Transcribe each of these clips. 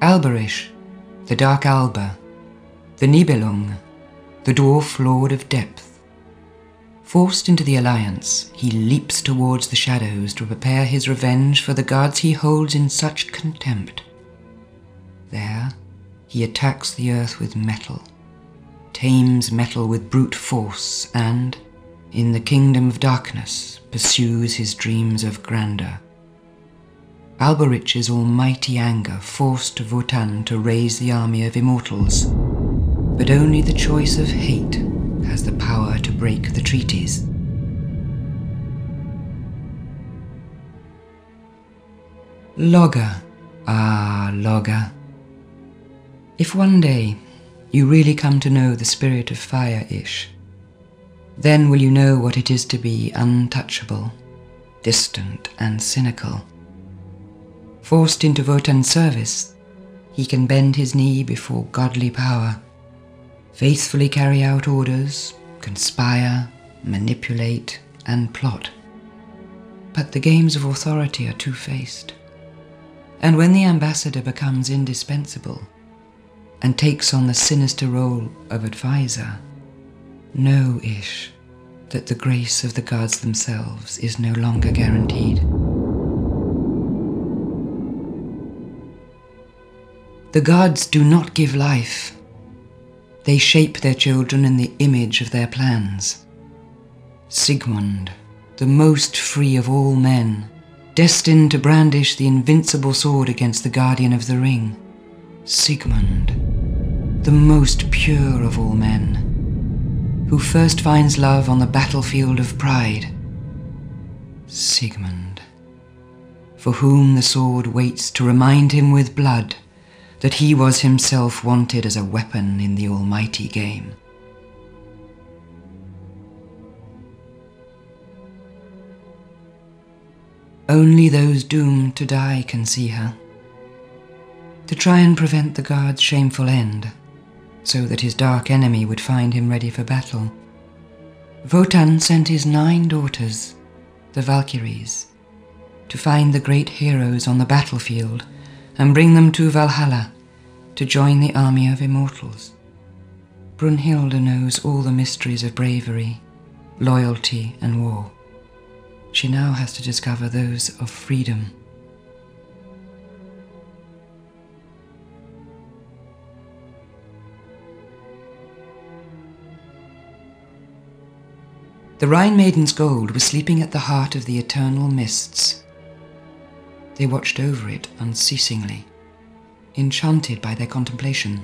Alberish, the Dark Alba, the Nibelung, the Dwarf Lord of Depth. Forced into the alliance, he leaps towards the shadows to prepare his revenge for the gods he holds in such contempt. There, he attacks the earth with metal, tames metal with brute force, and, in the kingdom of darkness, pursues his dreams of grandeur. Alberich's almighty anger forced Wotan to raise the army of immortals, but only the choice of hate has the power to break the treaties. Logger, ah Logger. If one day you really come to know the spirit of Fire-ish, then will you know what it is to be untouchable, distant and cynical. Forced into Wotan's service, he can bend his knee before godly power, faithfully carry out orders, conspire, manipulate, and plot. But the games of authority are two-faced, and when the ambassador becomes indispensable and takes on the sinister role of advisor, know, Ish, that the grace of the gods themselves is no longer guaranteed. The gods do not give life. They shape their children in the image of their plans. Sigmund, the most free of all men, destined to brandish the invincible sword against the guardian of the ring. Sigmund, the most pure of all men, who first finds love on the battlefield of pride. Sigmund, for whom the sword waits to remind him with blood that he was himself wanted as a weapon in the almighty game. Only those doomed to die can see her, to try and prevent the god's shameful end, so that his dark enemy would find him ready for battle. Wotan sent his 9 daughters, the Valkyries, to find the great heroes on the battlefield and bring them to Valhalla to join the army of immortals. Brunhilde knows all the mysteries of bravery, loyalty, and war. She now has to discover those of freedom. The Rhine Maiden's gold was sleeping at the heart of the eternal mists. They watched over it unceasingly, enchanted by their contemplation.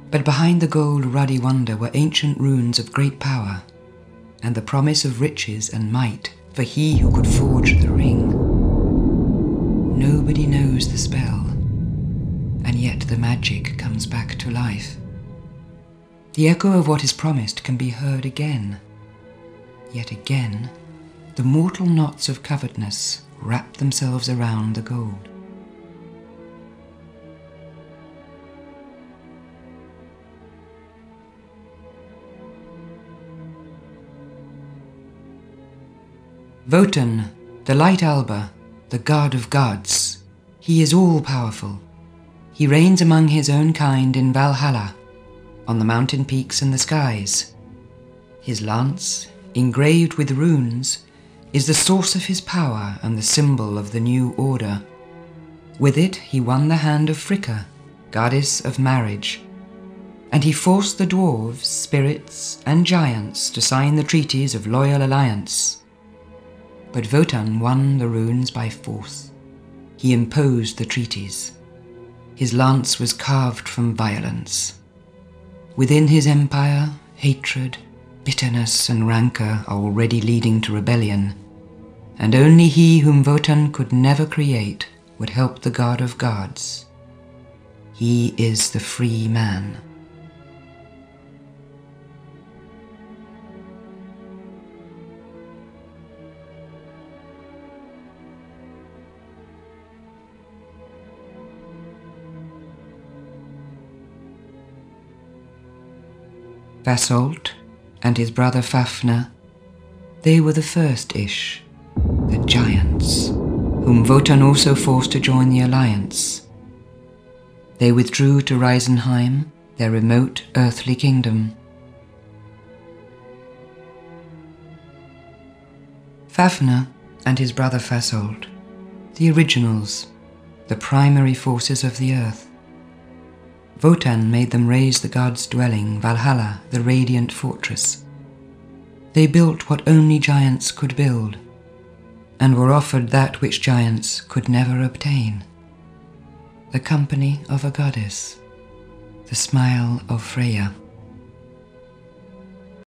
But behind the gold ruddy wonder were ancient runes of great power, and the promise of riches and might for he who could forge the ring. Nobody knows the spell, and yet the magic comes back to life. The echo of what is promised can be heard again. Yet again, the mortal knots of covetousness wrap themselves around the gold. Wotan, the Light Alba, the god of gods, he is all-powerful. He reigns among his own kind in Valhalla, on the mountain peaks and the skies. His lance, engraved with runes, is the source of his power and the symbol of the new order. With it he won the hand of Fricka, goddess of marriage, and he forced the dwarves, spirits, and giants to sign the treaties of loyal alliance. But Wotan won the runes by force. He imposed the treaties. His lance was carved from violence. Within his empire, hatred, bitterness, and rancor are already leading to rebellion, and only he whom Wotan could never create would help the god of gods. He is the free man. Vasolt and his brother Fafnir, they were the first Ish, the giants, whom Wotan also forced to join the alliance. They withdrew to Reisenheim, their remote earthly kingdom. Fafnir and his brother Fasold, the originals, the primary forces of the earth. Wotan made them raise the god's dwelling, Valhalla, the radiant fortress. They built what only giants could build, and were offered that which giants could never obtain: the company of a goddess, the smile of Freya.